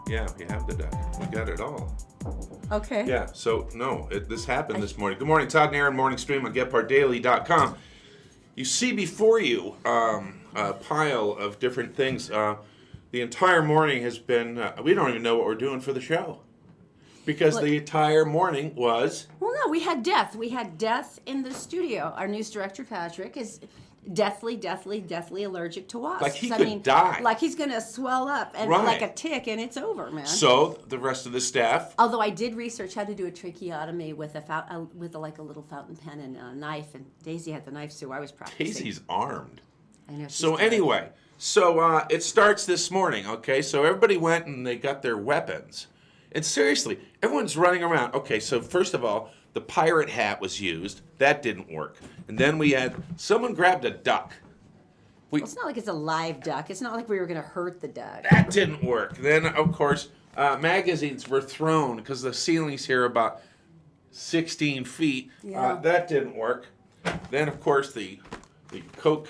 Yeah, we have the duck. We got it all. Okay. Yeah, so no, this happened this morning. Good morning, Todd and Erin, morning stream on GetPartDaily.com. You see before you a pile of different things. The entire morning has been, we don't even know what we're doing for the show. Because the entire morning was... Well, no, we had death. We had death in the studio. Our news director, Patrick, is deathly allergic to wasps. Like he could die. Like he's going to swell up and Right. like a tick, and it's over, man. So the rest of the staff... Although I did research how to do a tracheotomy with a little fountain pen and a knife, and Daisy had the knife, so I was practicing. Daisy's armed. I know. So anyway, it starts this morning, okay? So everybody went and they got their weapons. And seriously, everyone's running around. Okay, so first of all, the pirate hat was used. That didn't work. And then we had, someone grabbed a duck. Well, it's not like it's a live duck. It's not like we were going to hurt the duck. That didn't work. Then, of course, magazines were thrown because the ceilings here are about 16 feet. Yeah. That didn't work. Then, of course, the Coke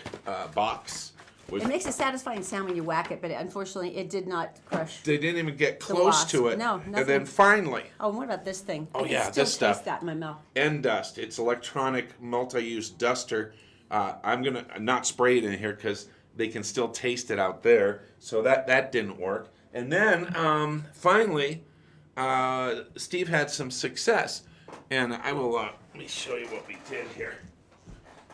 box. It makes a satisfying sound when you whack it, but unfortunately, it did not crush. They didn't even get close to it. No, nothing. And then finally. Oh, and what about this thing? Oh, yeah, still this stuff. Taste that in my mouth. N-Dust. It's electronic multi-use duster. I'm going to not spray it in here because they can still taste it out there. So that didn't work. And then finally, Steve had some success. And I will, let me show you what we did here.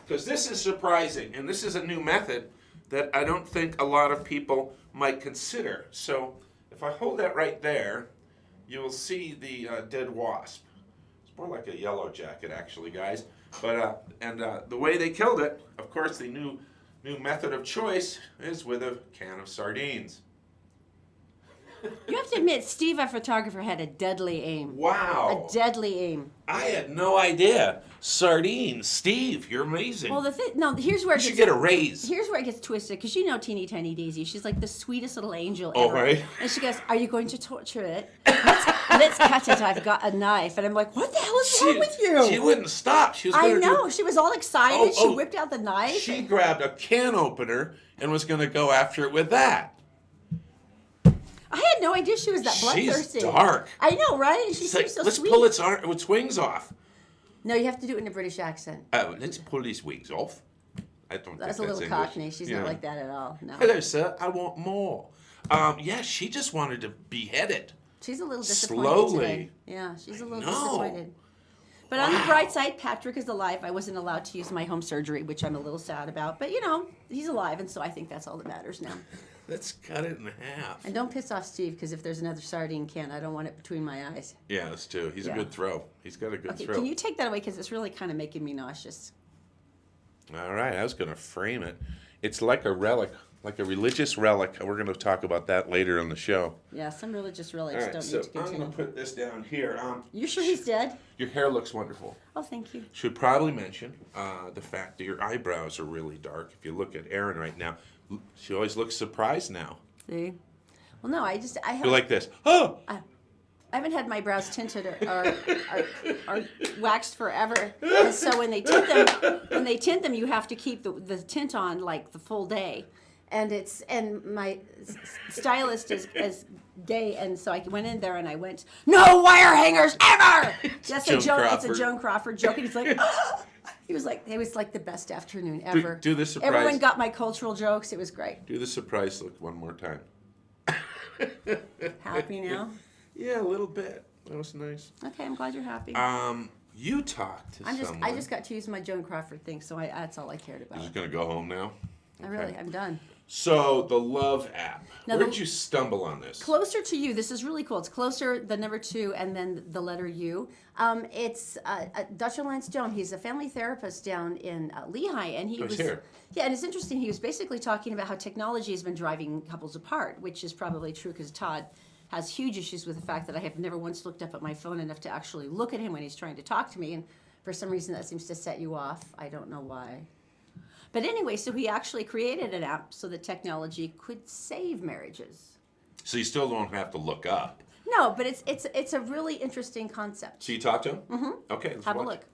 Because this is surprising. And this is a new method that I don't think a lot of people might consider. So if I hold that right there, you will see the dead wasp. It's more like a yellow jacket, actually, guys. But the way they killed it, of course, the new method of choice is with a can of sardines. You have to admit, Steve, our photographer, had a deadly aim. Wow. A deadly aim. I had no idea. Sardines. Steve, you're amazing. Well, here's where you should get a raise. Here's where it gets twisted, because you know teeny tiny Daisy. She's like the sweetest little angel Oh, ever. right. And she goes, "Are you going to torture it? Let's cut it. I've got a knife." And I'm like, "What the hell is wrong with you?" She wouldn't stop. She was I gonna know. She was all excited. She whipped out the knife. She grabbed a can opener and was going to go after it with that. I had no idea she was that bloodthirsty. She's dark. I know, right? And she It's seems like, so let's sweet. pull its wings off. No, you have to do it in a British accent. Let's pull these wings off. I don't That's a think little English. Cockney. She's not like that at all. No. Hello, sir. I want more. Yeah, she just wanted to behead it. She's a little disappointed Slowly. today. Yeah, she's a little disappointed. But on the bright side, Patrick is alive. I wasn't allowed to use my home surgery, which I'm a little sad about. But, he's alive, and so I think that's all that matters now. Let's cut it in half. And don't piss off Steve, because if there's another sardine can, I don't want it between my eyes. Yeah, that's true. He's a good throw. He's got a good throw. Can you take that away, because it's really kind of making me nauseous. All right, I was going to frame it. It's like a relic, like a religious relic. We're going to talk about that later on the show. Yeah, some religious relics All right, don't so need to I'm continue. going to put this down here. You sure he's dead? Your hair looks wonderful. Oh, thank you. Should probably mention the fact that your eyebrows are really dark. If you look at Erin right now, she always looks surprised now. See? Well, no, I have. You're like this. Oh! I haven't had my brows tinted or waxed forever. And so when they tint them, you have to keep the tint on like the full day. And my stylist is gay, and so I went in there and I went, "No wire hangers ever." That's it's a Joan Crawford joke, and he's like, "Ah!" It was like the best afternoon ever. Do the surprise. Everyone got my cultural jokes. It was great. Do the surprise look one more time. Happy now? Yeah, a little bit. That was nice. Okay, I'm glad you're happy. You talked to someone. I just got to use my Joan Crawford thing, so that's all I cared about. You're just gonna go home now? Okay. I'm done. So the Love app. Now, where did you stumble on this? Closer to You. This is really cool. It's Closer, the number 2, and then the letter U. It's Dr. Lance Jones. He's a family therapist down in Lehigh, and he was here. Yeah, and it's interesting. He was basically talking about how technology has been driving couples apart, which is probably true because Todd has huge issues with the fact that I have never once looked up at my phone enough to actually look at him when he's trying to talk to me, and for some reason that seems to set you off. I don't know why. But anyway, so he actually created an app so that technology could save marriages. So you still don't have to look up. No, but it's a really interesting concept. So you talked to him? Mm-hmm. Okay, let's Have watch. a look.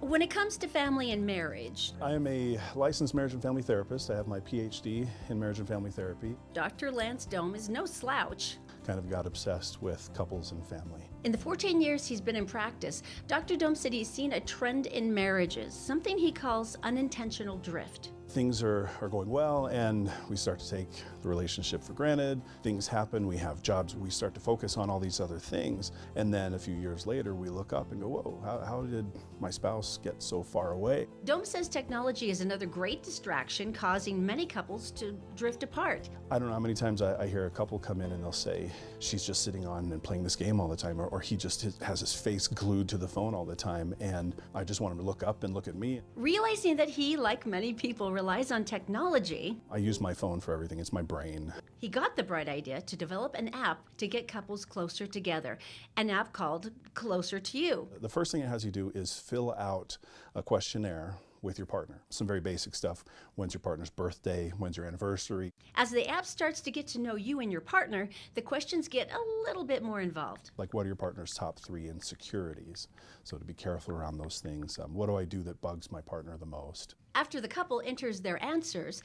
When it comes to family and marriage, I am a licensed marriage and family therapist. I have my PhD in marriage and family therapy. Dr. Lance Dome is no slouch. Kind of got obsessed with couples and family. In the 14 years he's been in practice, Dr. Dome said he's seen a trend in marriages, something he calls unintentional drift. Things are going well, and we start to take the relationship for granted. Things happen, we have jobs, we start to focus on all these other things. And then a few years later, we look up and go, whoa, how did my spouse get so far away? Dome says technology is another great distraction, causing many couples to drift apart. I don't know how many times I hear a couple come in and they'll say, she's just sitting on and playing this game all the time, or he just has his face glued to the phone all the time, and I just want him to look up and look at me. Realizing that he, like many people, relies on technology, I use my phone for everything. It's my brain. he got the bright idea to develop an app to get couples closer together, an app called Closer to You. The first thing it has you do is fill out a questionnaire with your partner. Some very basic stuff. When's your partner's birthday? When's your anniversary? As the app starts to get to know you and your partner, the questions get a little bit more involved. Like, what are your partner's top 3 insecurities? So to be careful around those things. What do I do that bugs my partner the most? After the couple enters their answers,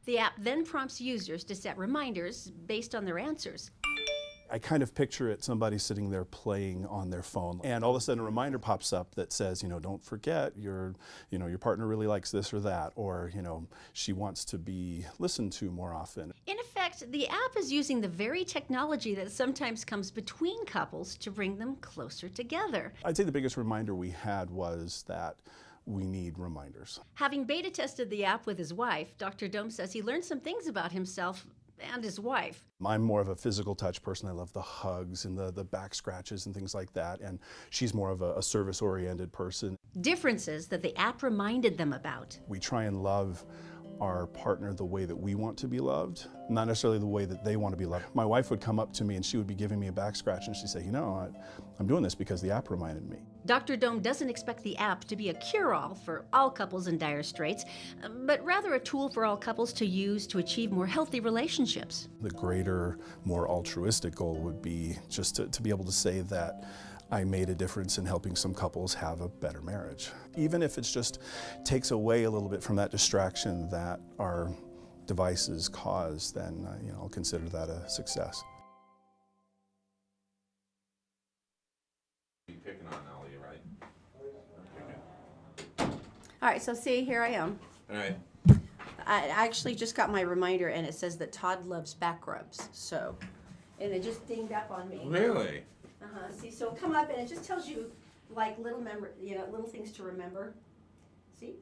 the app then prompts users to set reminders based on their answers. I kind of picture it, somebody sitting there playing on their phone, and all of a sudden a reminder pops up that says, don't forget your partner really likes this or that, or, she wants to be listened to more often. In effect, the app is using the very technology that sometimes comes between couples to bring them closer together. I'd say the biggest reminder we had was that we need reminders. Having beta tested the app with his wife, Dr. Dome says he learned some things about himself and his wife. I'm more of a physical touch person. I love the hugs and the back scratches and things like that. And she's more of a service-oriented person. Differences that the app reminded them about. We try and love our partner the way that we want to be loved, not necessarily the way that they want to be loved. My wife would come up to me and she would be giving me a back scratch and she'd say, I'm doing this because the app reminded me. Dr. Dome doesn't expect the app to be a cure-all for all couples in dire straits, but rather a tool for all couples to use to achieve more healthy relationships. The greater, more altruistic goal would be just to be able to say that I made a difference in helping some couples have a better marriage. Even if it just takes away a little bit from that distraction that our devices cause, then I'll consider that a success. You're picking on Ellie, right? All right, so see, here I am. All right. I actually just got my reminder, and it says that Todd loves back rubs. So, and it just dinged up on me. Really? See, so come up, and it just tells you like little little things to remember. See.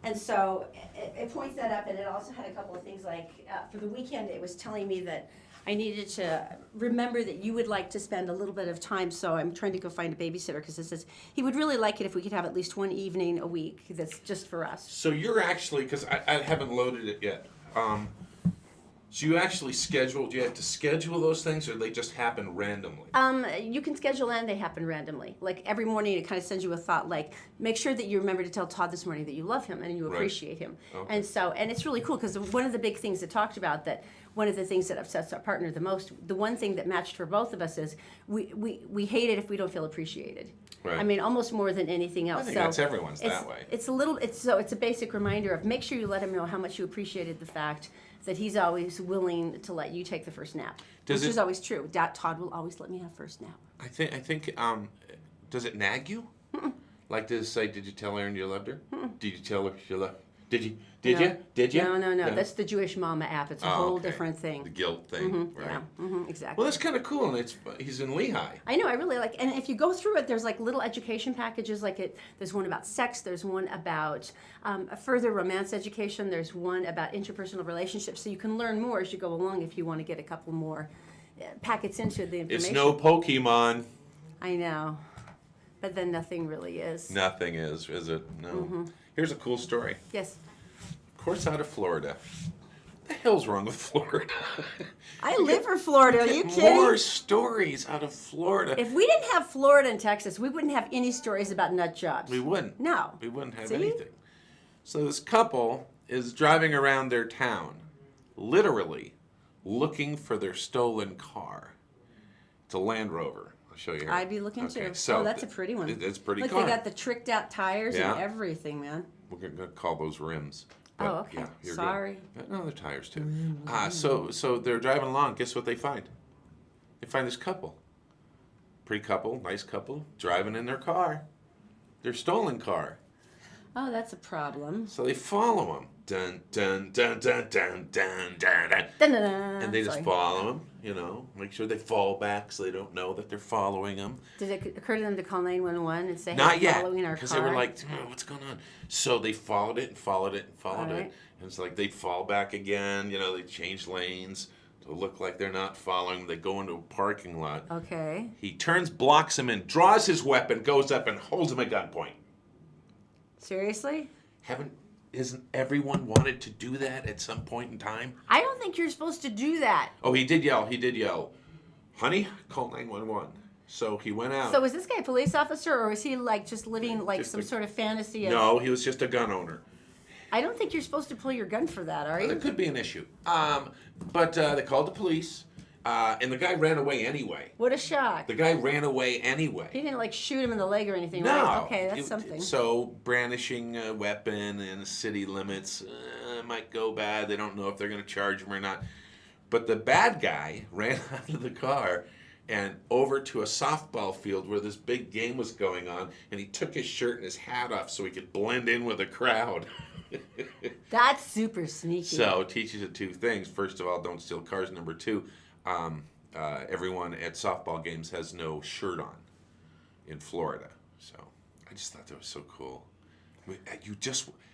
And so it points that up, and it also had a couple of things like for the weekend, it was telling me that I needed to remember that you would like to spend a little bit of time. So I'm trying to go find a babysitter because it says he would really like it if we could have at least one evening a week that's just for us. So you're actually, because I haven't loaded it yet. So you actually schedule, do you have to schedule those things or they just happen randomly? You can schedule and they happen randomly. Like every morning it kind of sends you a thought like, make sure that you remember to tell Todd this morning that you love him and you appreciate him. Okay. And it's really cool because one of the big things it talked about that one of the things that upsets our partner the most, the one thing that matched for both of us is we hate it if we don't feel appreciated. Right. I mean, almost more than anything else. I think that's everyone's that way. It's a basic reminder of make sure you let him know how much you appreciated the fact that he's always willing to let you take the first nap, which is always true. Todd will always let me have first nap. I think does it nag you? Like, does it say, did you tell Erin you loved her? Did you tell her you loved? Did you? Did you? No. That's the Jewish Mama app. It's a whole different thing. The guilt thing, right? Yeah, exactly. Well, that's kind of cool, and he's in Lehigh. I know. I really like. And if you go through it, there's like little education packages. There's one about sex. There's one about a further romance education. There's one about interpersonal relationships. So you can learn more as you go along if you want to get a couple more packets into the information. It's no Pokemon. I know, but then nothing really is. Nothing is it? No. Here's a cool story. Yes. Of course, out of Florida. What the hell's wrong with Florida? I live for Florida. Are you kidding? More stories out of Florida. If we didn't have Florida and Texas, we wouldn't have any stories about nut jobs. We wouldn't. No. We wouldn't have See? anything. So this couple is driving around their town, literally looking for their stolen car. It's a Land Rover. I'll show you here. I'd be looking Okay, too. so Oh, that's a pretty one. It's pretty Look, car. they got the tricked out tires Yeah. and everything, man. We're going to call those rims. Oh, okay. Yeah, you're Sorry. good. No, they're tires too. So they're driving along. Guess what they find? They find this couple. Pretty couple, nice couple, driving in their car. Their stolen car. Oh, that's a problem. So they follow them. Dun, dun, dun, dun, dun, dun, dun, dun. Dun-dun-dun. And they just Sorry. follow them, make sure they fall back so they don't know that they're following them. Did it occur to them to call 911 and say, hey, Not yet, following our because car? they were like, what's going on? So they followed it and followed it and followed All it. right. And it's like they'd fall back again, they change lanes to look like they're not following. They go into a parking lot. Okay. He turns, blocks him in, draws his weapon, goes up and holds him at gunpoint. Seriously? Isn't everyone wanted to do that at some point in time? I don't think you're supposed to do that. Oh, he did yell. Honey, call 911. So he went out. So was this guy a police officer, or was he like just living like Just some a- sort of fantasy of... No, he was just a gun owner. I don't think you're supposed to pull your gun for that, are That you? could be an issue. But they called the police, and the guy ran away anyway. What a shock. The guy ran away He anyway. didn't like shoot him in the leg or anything, No. right? Okay, that's something. So brandishing a weapon in the city limits might go bad. They don't know if they're going to charge him or not. But the bad guy ran out of the car and over to a softball field where this big game was going on, and he took his shirt and his hat off so he could blend in with the crowd. That's super sneaky. So it teaches you two things. First of all, don't steal cars. Number two, everyone at softball games has no shirt on in Florida. So I just thought that was so cool.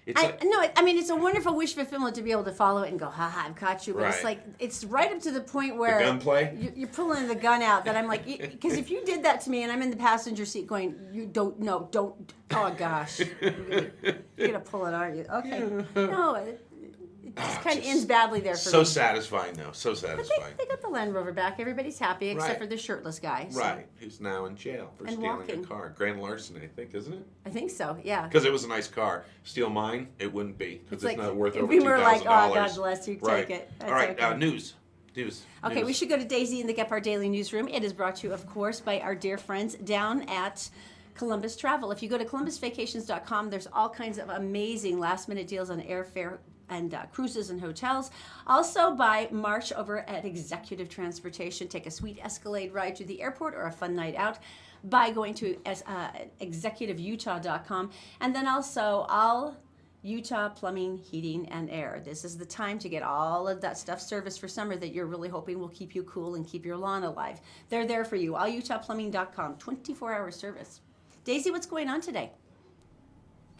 It's a wonderful wish fulfillment to be able to follow it and go, ha, I've caught you. But it's Right. like, it's right up to the point where gunplay? you're pulling the gun out that I'm like, because if you did that to me and I'm in the passenger seat going, don't, oh gosh. You're going to pull it, aren't you? Okay. No, it just kind of ends badly there for So me. satisfying, though. So But satisfying. they got the Land Rover back. Everybody's happy except Right. for the shirtless guy. So Right. Who's now in jail for And stealing walking. a car. Grand larceny, I think, isn't it? I think so, yeah. Because it was a nice car. Steal mine, it wouldn't be. Because it's, like, not worth if over we were like, $2,000. oh, God bless you, take Right. it. That's All right, okay. news. Okay, we should go to Daisy in the Gephardt Daily Newsroom. It is brought to you, of course, by our dear friends down at Columbus Travel. If you go to columbusvacations.com, there's all kinds of amazing last-minute deals on airfare and cruises and hotels. Also by March over at Executive Transportation. Take a sweet Escalade ride to the airport or a fun night out by going to executiveutah.com. And then also all Utah Plumbing, Heating, and Air. This is the time to get all of that stuff serviced for summer that you're really hoping will keep you cool and keep your lawn alive. They're there for you. AllUtahPlumbing.com, 24-hour service. Daisy, what's going on today?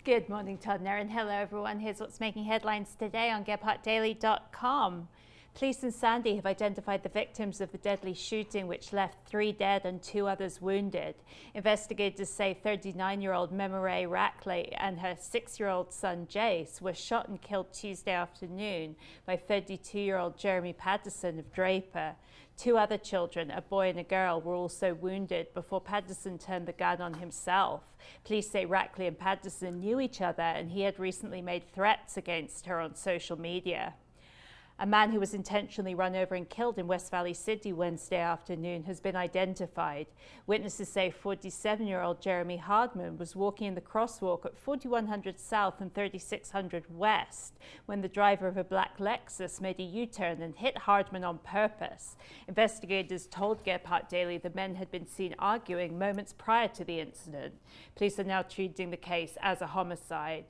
Good morning, Todd and Erin. Hello, everyone. Here's what's making headlines today on GephardtDaily.com. Police in Sandy have identified the victims of the deadly shooting which left 3 dead and 2 others wounded. Investigators say 39-year-old Memory Rackley and her 6-year-old son Jace were shot and killed Tuesday afternoon by 32-year-old Jeremy Patterson of Draper. 2 other children, a boy and a girl, were also wounded before Patterson turned the gun on himself. Police say Rackley and Patterson knew each other and he had recently made threats against her on social media. A man who was intentionally run over and killed in West Valley City Wednesday afternoon has been identified. Witnesses say 47-year-old Jeremy Hardman was walking in the crosswalk at 4100 South and 3600 West when the driver of a black Lexus made a U-turn and hit Hardman on purpose. Investigators told Gephardt Daily the men had been seen arguing moments prior to the incident. Police are now treating the case as a homicide.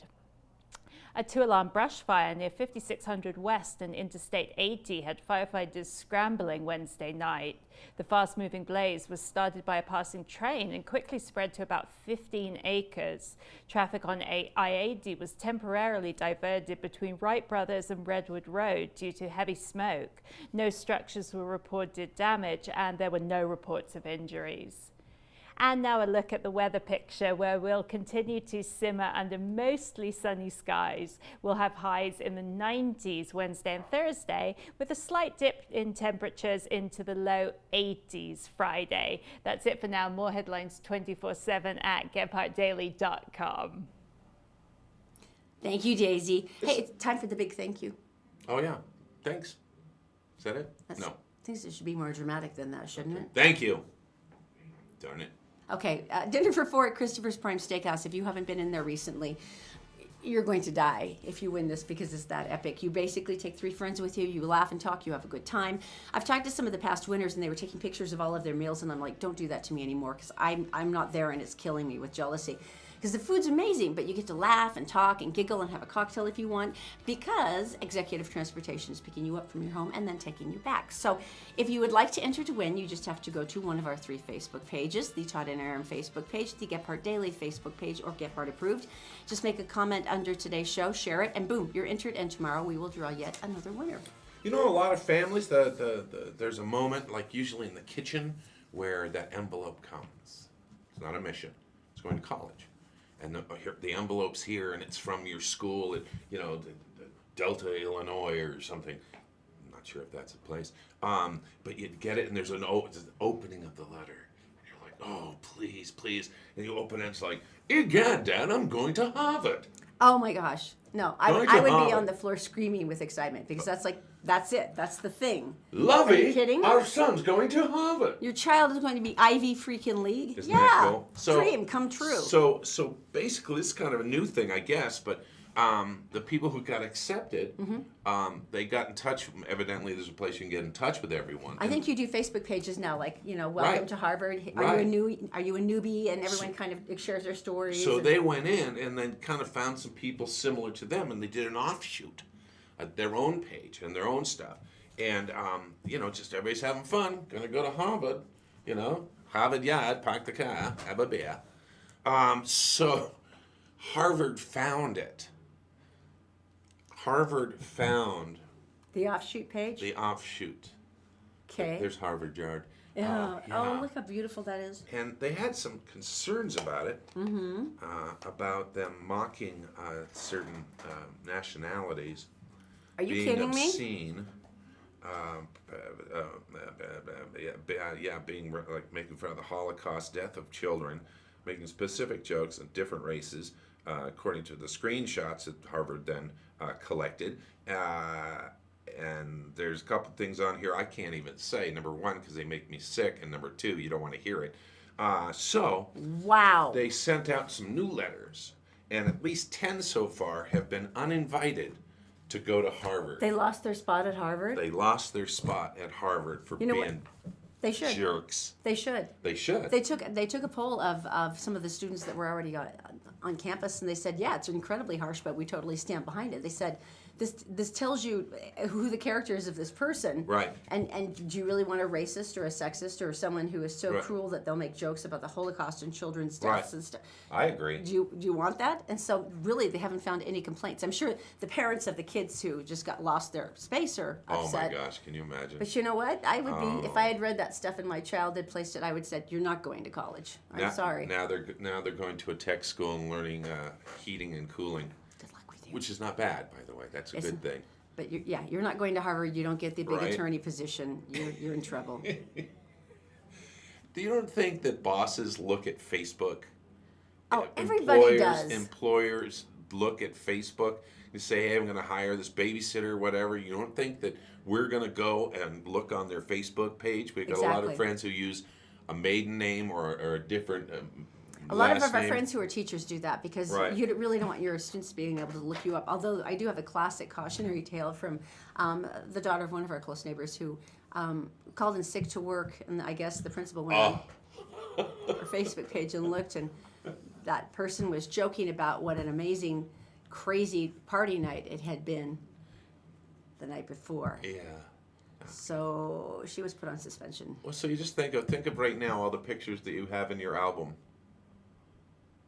A 2-alarm brush fire near 5600 West and Interstate 80 had firefighters scrambling Wednesday night. The fast-moving blaze was started by a passing train and quickly spread to about 15 acres. Traffic on I-80 was temporarily diverted between Wright Brothers and Redwood Road due to heavy smoke. No structures were reported damaged and there were no reports of injuries. And now a look at the weather picture, where we'll continue to simmer under mostly sunny skies. We'll have highs in the 90s Wednesday and Thursday, with a slight dip in temperatures into the low 80s Friday. That's it for now. More headlines 24/7 at GephardtDaily.com. Thank you, Daisy. Hey, it's time for the big thank you. Oh, yeah. Thanks. Is that it? No. I think it should be more dramatic than that, shouldn't it? Thank you. Done. darn it. Okay, dinner for 4 at Christopher's Prime Steakhouse. If you haven't been in there recently, you're going to die if you win this because it's that epic. You basically take 3 friends with you, you laugh and talk, you have a good time. I've talked to some of the past winners and they were taking pictures of all of their meals, and I'm like, don't do that to me anymore because I'm not there and it's killing me with jealousy. Because the food's amazing, but you get to laugh and talk and giggle and have a cocktail if you want, because executive transportation is picking you up from your home and then taking you back. So if you would like to enter to win, you just have to go to one of our 3 Facebook pages, the Todd and Erin Facebook page, the Gephardt Daily Facebook page, or Gephardt Approved. Just make a comment under today's show, share it, and boom, you're entered, and tomorrow we will draw yet another winner. You know, a lot of families, there's a moment, like usually in the kitchen, where that envelope comes. It's not a mission. It's going to college. And the envelope's here, and it's from your school, the Delta, Illinois, or something. I'm not sure if that's a place. But you get it, and there's an opening of the letter. And you're like, oh, please, please. And you open it, and it's like, egad, Dad, I'm going to Harvard. Oh my gosh. No, I would be on the floor screaming with excitement because that's it. That's the thing. Lovey, are you kidding? Our son's going to Harvard. Your child is going to be Ivy freaking League. Isn't that cool? Dream come true. So basically, this is kind of a new thing, I guess, but the people who got accepted, they got in touch. Evidently, there's a place you can get in touch with everyone. I think you do Facebook pages now, like, welcome Right. to Harvard. Are Right. you a newbie? And everyone kind of shares their stories. So they went in and then kind of found some people similar to them, and they did an offshoot, their own page and their own stuff. And, just everybody's having fun. Gonna go to Harvard, Harvard Yard, park the car, have a beer. So Harvard found it. Harvard found the offshoot page. the offshoot. Okay. There's Harvard Yard. Yeah. Oh, look how beautiful that is. And they had some concerns about it, about them mocking certain nationalities. Are you being kidding me? obscene, being like making fun of the Holocaust, death of children, making specific jokes on different races, according to the screenshots that Harvard then collected. And there's a couple things on here I can't even say. Number one, because they make me sick, and number two, you don't want to hear it. So Wow. they sent out some new letters, and at least 10 so far have been uninvited to go to Harvard. They lost their spot at Harvard. They lost their spot at Harvard for You know what? being They should. jerks. They should. They should. They took a poll of some of the students that were already on campus, and they said, yeah, it's incredibly harsh, but we totally stand behind it. They said, this tells you who the character is of this person. Right. And do you really want a racist or a sexist or someone who is so Right. cruel that they'll make jokes about the Holocaust and children's deaths Right. and stuff? I agree. Do you want that? And so really they haven't found any complaints. I'm sure the parents of the kids who just got lost their space are Oh upset. my gosh, can you imagine? But you know what? I would be, if I had read that stuff and my child had placed it, I would say, you're not going to college. I'm sorry. Now they're going to a tech school and learning heating and cooling, Good luck with you. which is not bad, by the way. That's a It's- good thing. But you're not going to Harvard. You don't get the big Right. attorney position. You're in trouble. Do you don't think that bosses look at Facebook? Oh, everybody Employers- does. Employers look at Facebook and say, hey, I'm going to hire this babysitter or whatever. You don't think that we're going to go and look on their Facebook page? We've got a lot Exactly. of friends who use a maiden name or a different A lot of last our name. friends who are teachers do that because Right. you really don't want your students being able to look you up. Although I do have a classic cautionary tale from the daughter of one of our close neighbors who called in sick to work, and I guess the principal went on her Facebook page and looked, and that person was joking about what an amazing, crazy party night it had been the night before. Yeah. So she was put on suspension. Well, so you just think of right now all the pictures that you have in your album.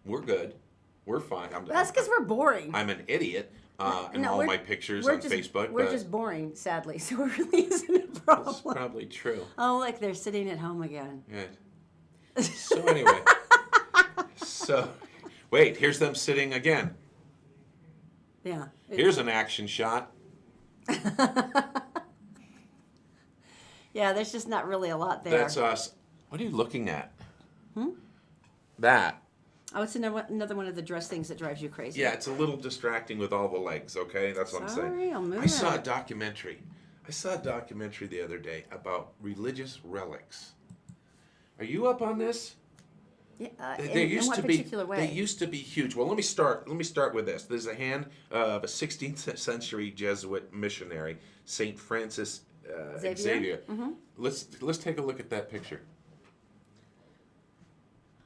We're good. We're fine. That's because we're boring. I'm an idiot in No, all we're- my pictures we're on just, Facebook. We're but just boring, sadly. So it really isn't a that's problem. probably true. Oh, look, they're sitting at home again. Good. So anyway, wait. Here's them sitting again. Yeah. Here's an action shot. Yeah, there's just not really a lot there. That's us. What are you looking at? That. Oh, it's another one of the dress things that drives you crazy. Yeah, it's a little distracting with all the legs. Okay, that's what I'm saying. Sorry, I'll move I saw a it. documentary. The other day about religious relics. Are you up on this? In what particular way? They used to be huge. Well, let me start with this. There's a hand of a 16th century Jesuit missionary, Saint Francis Xavier. Mm-hmm. Let's take a look at that picture.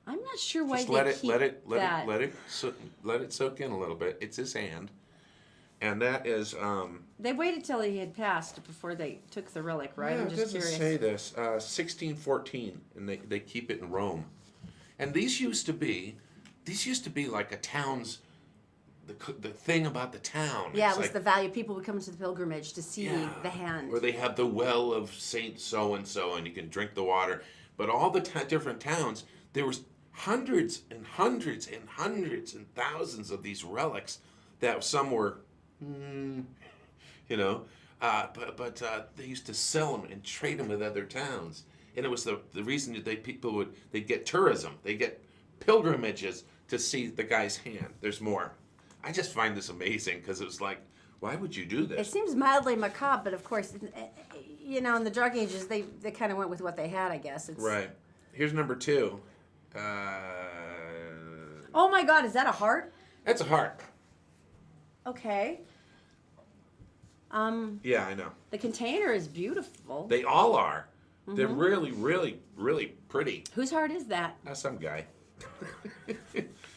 I'm not sure why Just they let it keep that. let it soak in a little bit. It's his hand, and that is. They waited till he had passed before they took the relic, right? Yeah, I'm it just doesn't curious. say this. 1614, and they keep it in Rome, and these used to be like a town's the thing about the town. Yeah, It's it was like, the value. People would come to the pilgrimage to see the hand. Or they have the well of Saint so and so, and you can drink the water. But all the different towns, there was hundreds and hundreds and hundreds and thousands of these relics that some were, but they used to sell them and trade them with other towns. And it was the reason that they'd get tourism, they get pilgrimages to see the guy's hand. There's more. I just find this amazing because it was like, why would you do It this? seems mildly macabre, but of course, in the Dark Ages, they kind of went with what they had, I guess. Right. Here's number 2. Oh my God, is that a heart? That's a heart. Okay. Yeah, I know. The container is beautiful. They all are. They're really, really, really pretty. Whose heart is that? Some guy.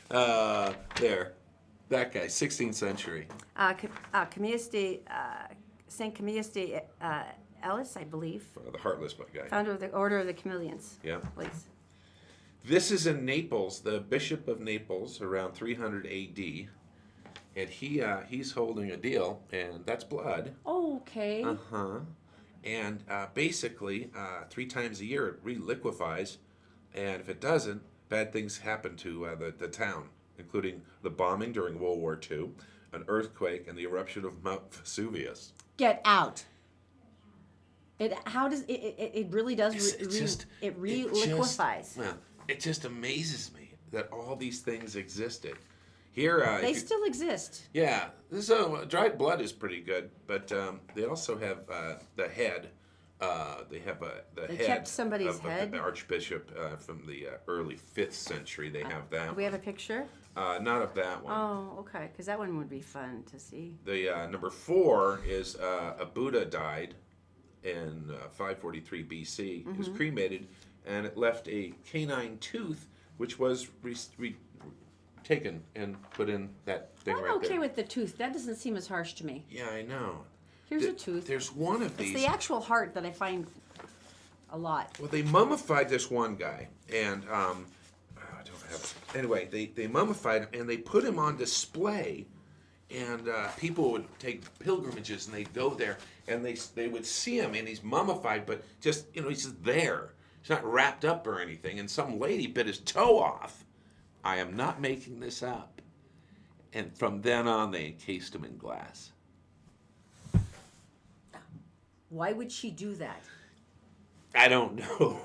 There. That guy, 16th century. Saint Camillus de Ellis, I believe, The Heartless guy. founder of the Order of the Chameleons. Yeah. Please. This is in Naples, the Bishop of Naples, around 300 AD. And he's holding a deal, and that's blood. Okay. Uh-huh. And basically, 3 times a year it reliquefies, and if it doesn't, bad things happen to the town, including the bombing during World War II, an earthquake, and the eruption of Mount Vesuvius. Get out. It really does it reliquefies. It just amazes me that all these things existed. Here, They still exist. yeah, this dried blood is pretty good, but they also have the head. They have the They head kept somebody's of head? the archbishop from the early 5th century. They have that. Do we have a picture? Not of that one. Oh, okay, because that one would be fun to see. The number 4 is a Buddha died in 543 BC. He was cremated, and it left a canine tooth, which was taken and put in that thing I'm right okay there. with the tooth. That doesn't seem as harsh to me. Yeah, I know. Here's a tooth. There's one of It's these. the actual heart that I find a lot. Well, they mummified this one guy, and I don't have. Anyway, they mummified him and they put him on display, and people would take pilgrimages and they'd go there and they would see him and he's mummified, but just he's just there. He's not wrapped up or anything. And some lady bit his toe off. I am not making this up. And from then on, they encased him in glass. Why would she do that? I don't know.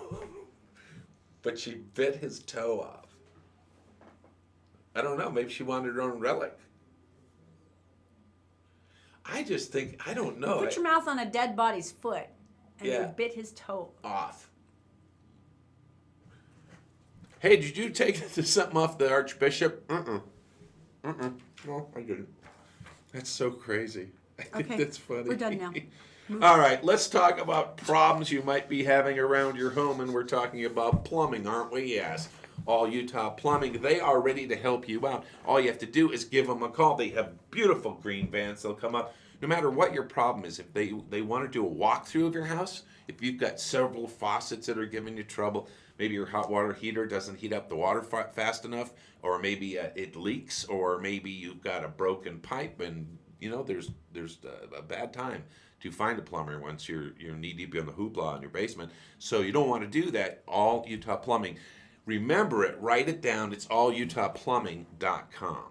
But she bit his toe off. I don't know. Maybe she wanted her own relic. I just think, I don't know. Put your mouth on a dead body's foot and Yeah. you bit his toe. Off. Hey, did you take something off the Archbishop? No, I didn't. That's so crazy. I think Okay, that's funny. we're done now. All right, let's talk about problems you might be having around your home, and we're talking about plumbing, aren't we? Yes. All Utah Plumbing, they are ready to help you out. All you have to do is give them a call. They have beautiful green vans. They'll come up. No matter what your problem is, if they want to do a walkthrough of your house, if you've got several faucets that are giving you trouble, maybe your hot water heater doesn't heat up the water fast enough, or maybe it leaks, or maybe you've got a broken pipe, and there's a bad time to find a plumber once you're knee deep in the hoopla in your basement. So you don't want to do that. All Utah Plumbing. Remember it, write it down. It's allutahplumbing.com.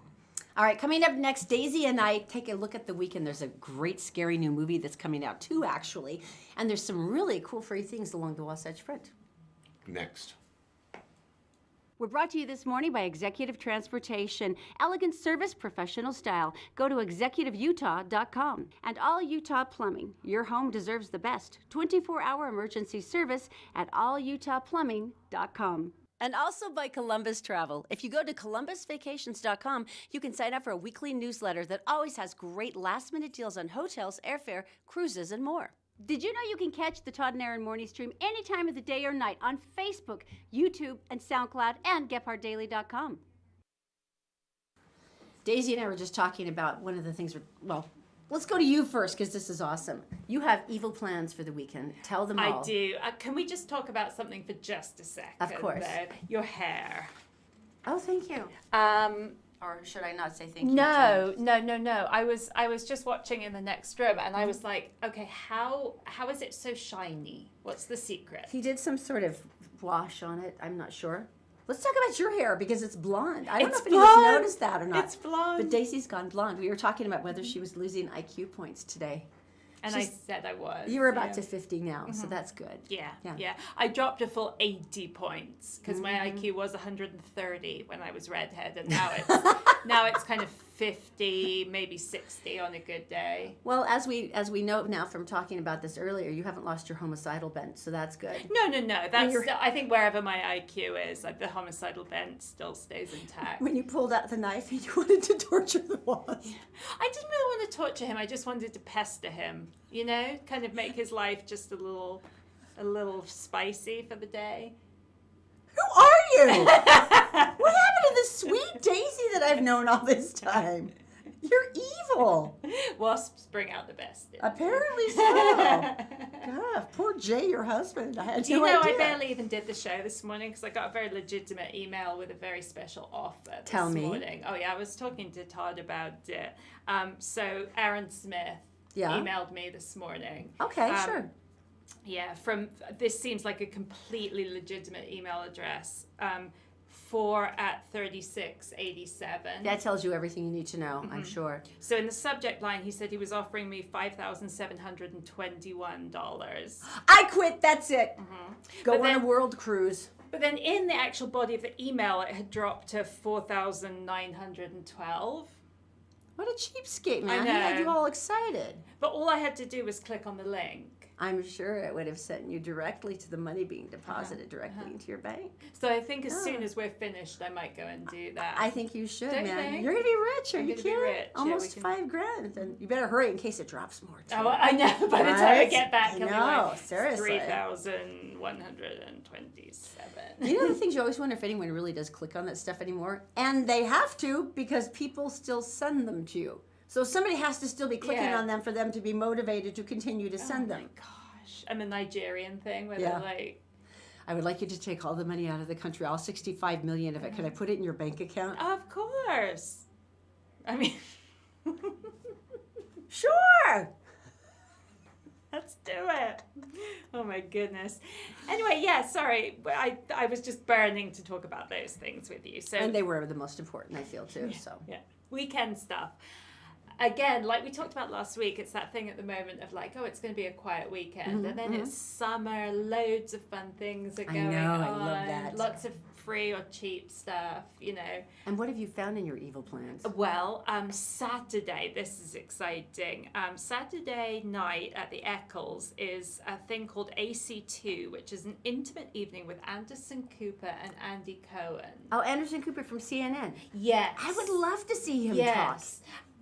All right, coming up next, Daisy and I take a look at the weekend. There's a great, scary new movie that's coming out too, actually. And there's some really cool free things along the Wasatch Front. Next. We're brought to you this morning by Executive Transportation. Elegant service, professional style. Go to executiveutah.com. And All Utah Plumbing. Your home deserves the best. 24-hour emergency service at allutahplumbing.com. And also by Columbus Travel. If you go to columbusvacations.com, you can sign up for a weekly newsletter that always has great last-minute deals on hotels, airfare, cruises, and more. Did you know you can catch the Todd and Erin morning stream any time of the day or night on Facebook, YouTube, and SoundCloud, and GephardtDaily.com? Daisy and I were just talking about one of the things, let's go to you first because this is awesome. You have evil plans for the weekend. Tell them all. I do. Can we just talk about something for just a second? Of course. Your hair. Oh, thank you. Or should I not say thank you? No. I was just watching in the next room, and I was like, okay, how is it so shiny? What's the secret? He did some sort of wash on it. I'm not sure. Let's talk about your hair because it's blonde. I don't know if anyone's noticed that or not. It's blonde. But Daisy's gone blonde. We were talking about whether she was losing IQ points today. And I said I was. You were about to 50 now, so that's good. Yeah. I dropped a full 80 points because my IQ was 130 when I was redhead, and now it's kind of 50, maybe 60 on a good day. Well, as we know now from talking about this earlier, you haven't lost your homicidal bent, so that's good. No. That's still, I think wherever my IQ is, like the homicidal bent still stays intact. When you pulled out the knife and you wanted to torture the wasp. I didn't really want to torture him. I just wanted to pester him. You know, kind of make his life just a little spicy for the day. Who are you? What happened to the sweet Daisy that I've known all this time? You're evil. Wasps bring out the best in me. Apparently so. God, poor Jay, your husband. I had no idea. I barely even did the show this morning because I got a very legitimate email with a very special offer this morning. Oh, yeah, I was talking to Todd about it. So Erin Smith emailed me this morning. Okay, sure. Yeah, this seems like a completely legitimate email address. 4@3687. That tells you everything you need to know, I'm sure. So in the subject line, he said he was offering me $5,721. I quit. That's it. Go on a world cruise. But then in the actual body of the email, it had dropped to 4,912. What a cheapskate, man. I know. He had you all excited. But all I had to do was click on the link. I'm sure it would have sent you directly to the money being deposited directly into your bank. So I think as soon as we're finished, I might go and do that. I think you should, Don't you man. think? You're going to be rich. Are you kidding? Rich. Almost $5,000. And you better hurry in case it drops more, too. Oh, I know. By the time I get back, I know, seriously. 3,127. You know the things you always wonder if anyone really does click on that stuff anymore? And they have to because people still send them to you. So somebody has to still be clicking on them for them to be motivated to continue to send them. Oh, my gosh. And the Nigerian thing where they're like... I would like you to take all the money out of the country, all 65 million of it. Can I put it in your bank account? Of course. I mean... Sure! Let's do it. Oh my goodness. Anyway, sorry. I was just burning to talk about those things with you. So, and they were the most important, I feel, too. Yeah. Weekend stuff. Again, like we talked about last week, it's that thing at the moment of like, oh, it's going to be a quiet weekend. And then it's summer, loads of fun things are going on. I love that. Lots of free or cheap stuff, you know. And what have you found in your evil plans? Well, Saturday, this is exciting. Saturday night at the Eccles is a thing called AC2, which is an intimate evening with Anderson Cooper and Andy Cohen. Oh, Anderson Cooper from CNN. Yes. I would love to see him talk.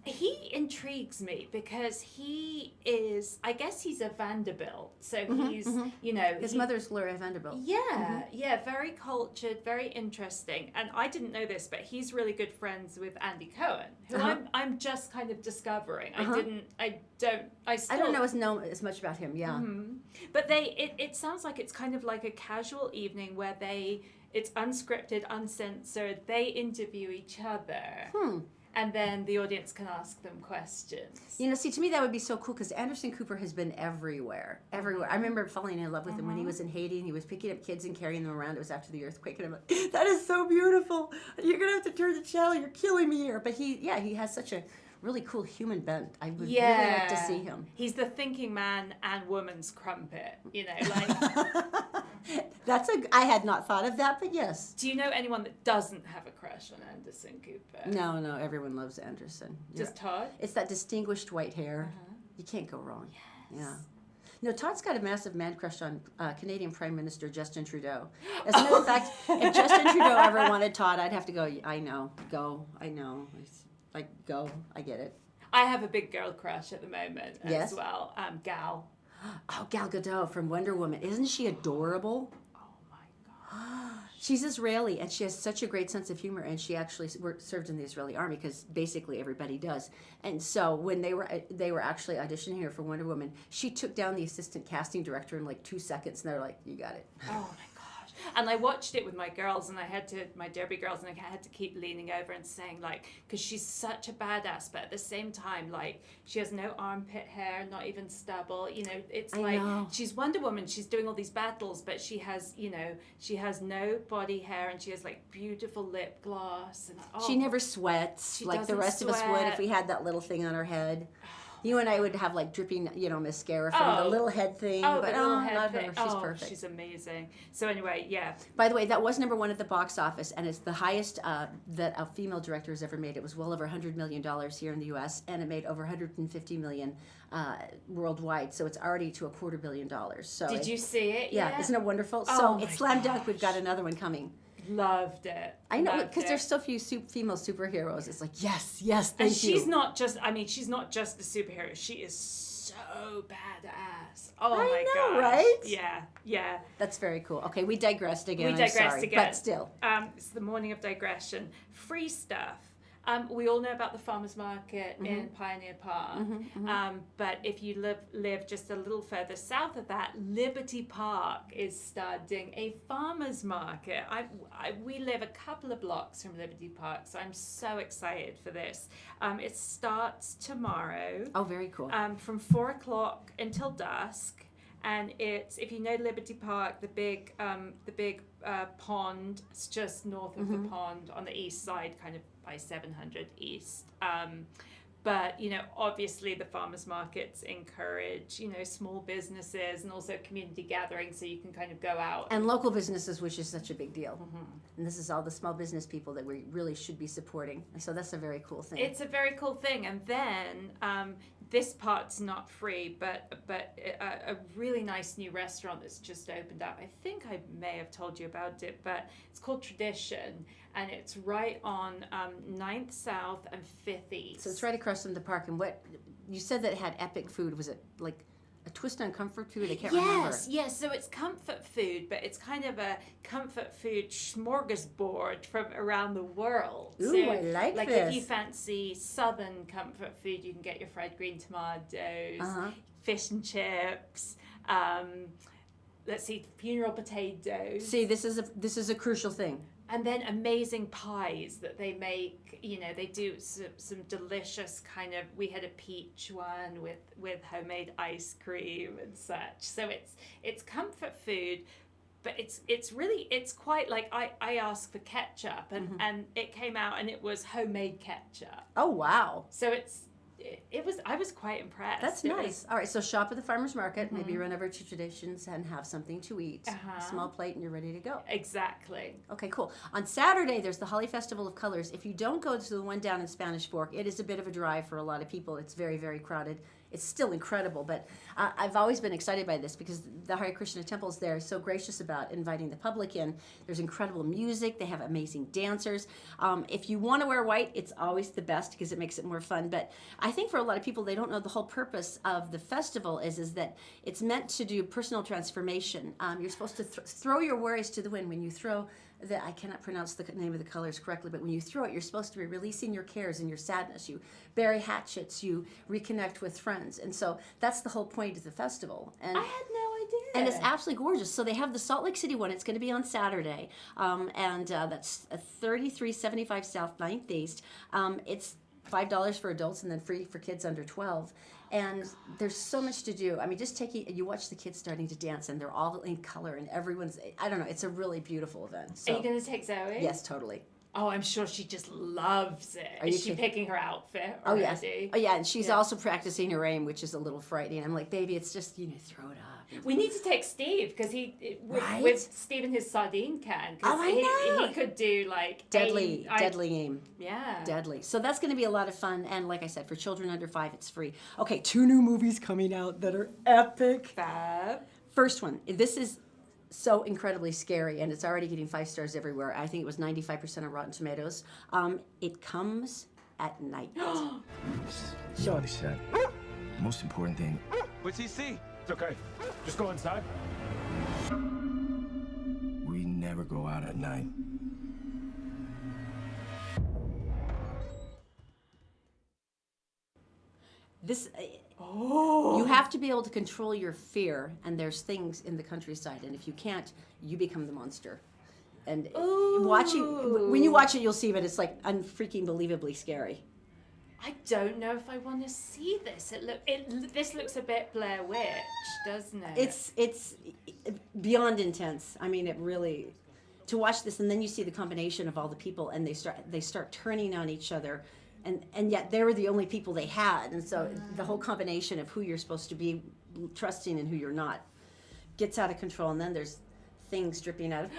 He intrigues me because he is, I guess he's a Vanderbilt. So he's, you know. His mother's Gloria Vanderbilt. Yeah, very cultured, very interesting. And I didn't know this, but he's really good friends with Andy Cohen, who I'm just kind of discovering. I don't know as much about him, But it sounds like it's kind of like a casual evening where it's unscripted, uncensored, they interview each other. And then the audience can ask them questions. You know, see, to me that would be so cool because Anderson Cooper has been everywhere. I remember falling in love with him when he was in Haiti and he was picking up kids and carrying them around. It was after the earthquake. And I'm like, that is so beautiful. You're going to have to turn the channel. You're killing me here. But he has such a really cool human bent. I would really like to see him. He's the thinking man and woman's crumpet, you know, like... I had not thought of that, but yes. Do you know anyone that doesn't have a crush on Anderson Cooper? No, everyone loves Anderson. Just Todd? It's that distinguished white hair. You can't go wrong. Yes. Yeah. You know, Todd's got a massive man crush on Canadian Prime Minister Justin Trudeau. As a matter of fact, if Justin Trudeau ever wanted Todd, I'd have to go, I know, go, I know. Like, go, I get it. I have a big girl crush at the moment Yes? as well. Gal. Oh, Gal Gadot from Wonder Woman. Isn't she adorable? Oh my God. She's Israeli, and she has such a great sense of humor, and she actually served in the Israeli army, because basically everybody does. And so when they were actually auditioning her for Wonder Woman, she took down the assistant casting director in like 2 seconds, and they're like, you got it. Oh my gosh. And I watched it with my girls, and my Derby girls, and I had to keep leaning over and saying, like, because she's such a badass, but at the same time, like, she has no armpit hair, not even stubble. You know, it's she's Wonder Woman. She's doing all these battles, but she has, you know, she has no body hair, and she has like beautiful lip gloss. And She never sweats She like the doesn't rest of us would if sweat. we had that little thing on our head. You and I would have like dripping, you know, mascara from the little head thing. Oh, but the little head not thing. her. She's Oh, perfect. she's amazing. So anyway, yeah. By the way, that was number 1 at the box office, and it's the highest that a female director has ever made. It was well over $100 million here in the U.S., and it made over $150 million worldwide. So it's already to $250 million. So Did you see it? Yeah, isn't it wonderful? Oh So my it's slam dunk. gosh. We've got another one coming. Loved it. I know, Loved because it. there's so few female superheroes. It's like, yes, thank And you. she's not just, I mean, she's not just a superhero. She is so badass. Oh I my know, gosh. right? Yeah, yeah. That's very cool. Okay, we digressed again. We digressed I'm sorry, again. but still. It's the morning of digression. Free stuff. We all know about the farmers market in Pioneer Park, but if you live just a little further south of that, Liberty Park is starting a farmers market. We live a couple of blocks from Liberty Park, so I'm so excited for this. It starts tomorrow. Oh, very cool. From 4 o'clock until dusk. And it's, if you know Liberty Park, the big pond, it's just north of the pond on the east side, kind of by 700 East. But, you know, obviously the farmers markets encourage, you know, small businesses and also community gatherings, so you can kind of go out. And local businesses, which is such a big deal. And this is all the small business people that we really should be supporting. And so that's a very cool thing. It's a very cool thing. And then this part's not free, but a really nice new restaurant that's just opened up. I think I may have told you about it, but it's called Tradition, and it's right on 9th South and 5th East. So it's right across from the park. And what you said that it had epic food. Was it like a twist on comfort food? I can't remember. Yes. So it's comfort food, but it's kind of a comfort food smorgasbord from around the world. Ooh, so, I like if this. you fancy southern comfort food, you can get your fried green tomatoes, fish and chips. Let's see, funeral potatoes. See, this is a crucial thing. And then amazing pies that they make. You know, they do some delicious kind of, we had a peach one with homemade ice cream and such. So it's comfort food, but it's quite like, I asked for ketchup and it came out and it was homemade ketchup. Oh, wow. So I was quite impressed. That's nice. All right, so shop at the farmer's market. Maybe run over to Traditions and have something to eat. A small plate and you're ready to go. Exactly. Okay, cool. On Saturday, there's the Holly Festival of Colors. If you don't go to the one down in Spanish Fork, it is a bit of a drive for a lot of people. It's very, very crowded. It's still incredible, but I've always been excited by this because the Hare Krishna temples there are so gracious about inviting the public in. There's incredible music. They have amazing dancers. If you want to wear white, it's always the best because it makes it more fun. But I think for a lot of people, they don't know the whole purpose of the festival is that it's meant to do personal transformation. You're supposed to throw your worries to the wind. When you throw I cannot pronounce the name of the colors correctly, but when you throw it, you're supposed to be releasing your cares and your sadness. You bury hatchets, you reconnect with friends. And so that's the whole point of the festival. And I had no idea. And it's absolutely gorgeous. So they have the Salt Lake City one. It's going to be on Saturday. That's 3375 South 9th East. It's $5 for adults and then free for kids under 12. And there's so much to do. I mean, just you watch the kids starting to dance and they're all in color and everyone's, I don't know, it's a really beautiful event. So, Are you going to take Zoe? yes, totally. Oh, I'm sure she just loves it. Are you Is she kidding? picking her outfit Oh yes. already? Oh yeah, and she's Yeah. also practicing her aim, which is a little frightening. I'm like, baby, it's just throw it up. We need to take Steve because Right? with Steve and his sardine can. 'Cause Oh, I know. He could do like Deadly aim. aim. Yeah. Deadly. So that's going to be a lot of fun. And like I said, for children under 5, it's free. Okay, 2 new movies coming out that are epic. Fab. First one. This is so incredibly scary, and it's already getting 5 stars everywhere. I think it was 95% on Rotten Tomatoes. It Comes at Night. So they said. Most important thing. What's he see? It's okay. Just go inside. We never go out at night. This. You have to be able to control your fear, and there's things in the countryside, and if you can't, you become the monster. And when you watch it, you'll see, but it's like unfreaking believably scary. I don't know if I want to see this. This looks a bit Blair Witch, doesn't it? It's beyond intense. I mean, it really, to watch this, and then you see the combination of all the people, and they start turning on each other, and yet they were the only people they had, and so the whole combination of who you're supposed to be trusting and who you're not gets out of control, and then there's things dripping out of.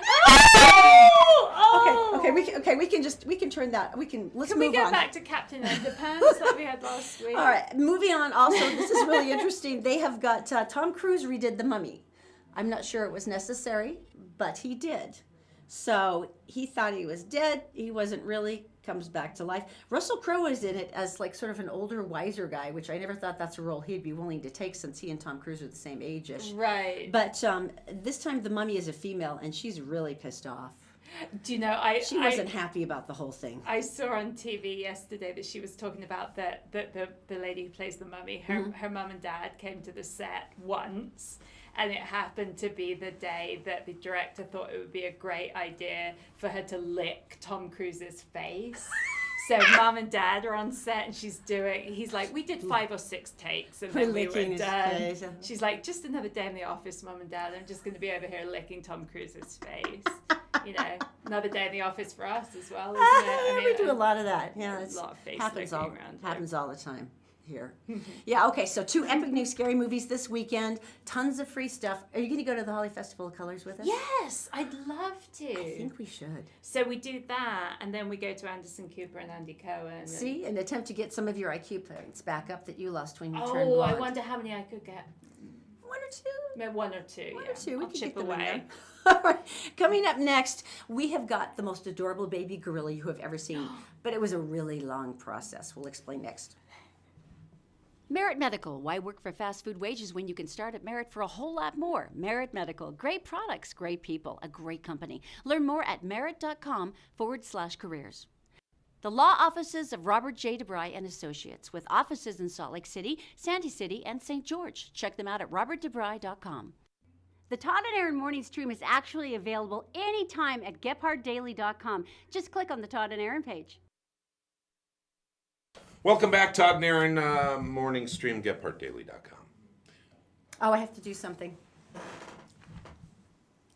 Okay, we can turn that. Let's Can move we go on. back to Captain Underpants like we had last week? All right, moving on. Also, this is really interesting. They have got Tom Cruise redid The Mummy. I'm not sure it was necessary, but he did. So he thought he was dead. He wasn't really. Comes back to life. Russell Crowe is in it as like sort of an older, wiser guy, which I never thought that's a role he'd be willing to take since he and Tom Cruise are the same age-ish. Right. But this time the mummy is a female, and she's really pissed off. Do you know, She wasn't happy about the whole thing. I saw on TV yesterday that she was talking about that the lady who plays the mummy, her mum and dad came to the set once, and it happened to be the day that the director thought it would be a great idea for her to lick Tom Cruise's face. So mum and dad are on set, and he's like, we did 5 or 6 takes, and then we were Licking his done. face. She's like, just another day in the office, mum and dad. I'm just going to be over here licking Tom Cruise's face. Another day in the office for us as well, isn't it? We do a lot of that. Yeah, a it's lot of face happens licking around here. happens all the time here. Yeah. Okay. So 2 epic new scary movies this weekend. Tons of free stuff. Are you going to go to the Holly Festival of Colors with us? Yes, I'd love to. I think we should. So we do that, and then we go to Anderson Cooper and Andy Cohen. See, and attempt to get some of your IQ points back up that you lost when you turned Oh, blonde. I wonder how many I could get. 1 or 2. Maybe 1 or 2. One yeah. or 2. We I'll can chip get them in away. there. All right. Coming up next, we have got the most adorable baby gorilla you have ever seen, but it was a really long process. We'll explain next. Merit Medical. Why work for fast food wages when you can start at Merit for a whole lot more? Merit Medical. Great products, great people, a great company. Learn more at merit.com/careers. The law offices of Robert J. DeBry and Associates, with offices in Salt Lake City, Sandy City, and St. George. Check them out at robertdebry.com. The Todd and Erin morning stream is actually available anytime at gephardtdaily.com. Just click on the Todd and Erin page. Welcome back, Todd and Erin, morning stream, GephartDaily.com. Oh, I have to do something.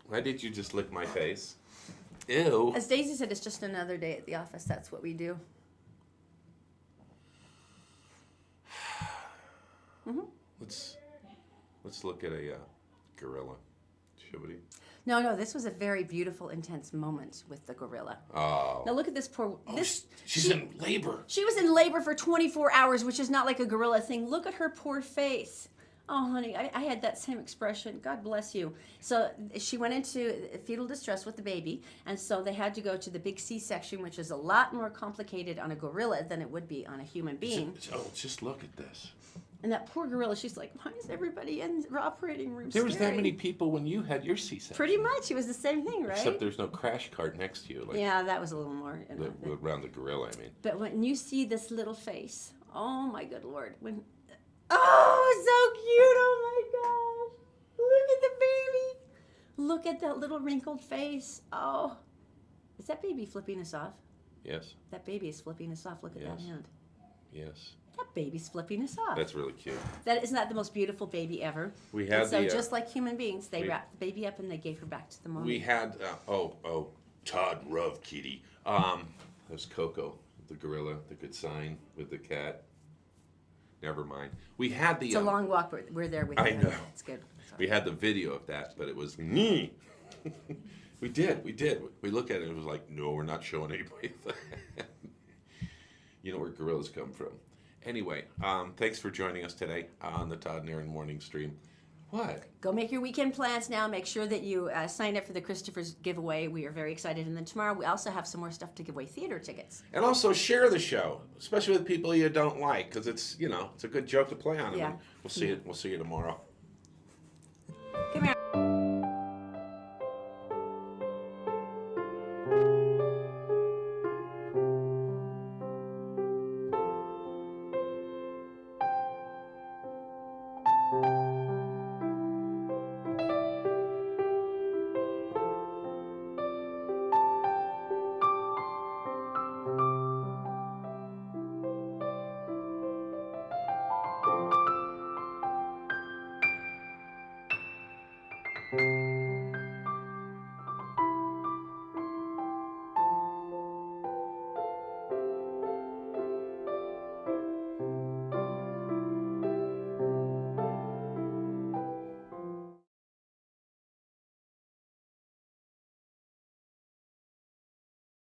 Why did you just lick my face? Ew. As Daisy said, it's just another day at the office. That's what we do. Let's look at a gorilla. Should we? No, this was a very beautiful, intense moment with the gorilla. Oh. Now look at this poor. She's in labor. She was in labor for 24 hours, which is not like a gorilla thing. Look at her poor face. Oh, honey, I had that same expression. God bless you. So she went into fetal distress with the baby, and so they had to go to the big C-section, which is a lot more complicated on a gorilla than it would be on a human being. Oh, just look at this. And that poor gorilla, she's like, why is everybody in the operating room There was that scary? many people when you had your C-section. Pretty much. It was the same thing, right? Except there's no crash cart next to you. Like Yeah, that was a little more. around the gorilla, I mean. But when you see this little face, oh my good Lord. Oh, so cute. Oh my gosh. Look at the baby. Look at that little wrinkled face. Oh. Is that baby flipping us off? Yes. That baby is flipping us off. Look at that Yes. hand. Yes. That baby's flipping us off. That's really cute. Isn't that the most beautiful baby ever? We had And so the, just like human beings, they we- wrapped the baby up and they gave her back to the mom. We had, Todd Rove Kitty. There's Coco, the gorilla, the good sign with the cat. Never mind. We had the. It's a long walk. We're there with you. I know. It's good. We had the video of that, but it was me. We did. We looked at it and it was like, no, we're not showing anybody that. You know where gorillas come from. Anyway, thanks for joining us today on the Todd and Erin morning stream. What? Go make your weekend plans now. Make sure that you sign up for the Christopher's giveaway. We are very excited. And then tomorrow we also have some more stuff to give away, theater tickets. And also share the show, especially with people you don't like, because it's a good joke to play on them. Yeah. We'll see you tomorrow. Come here.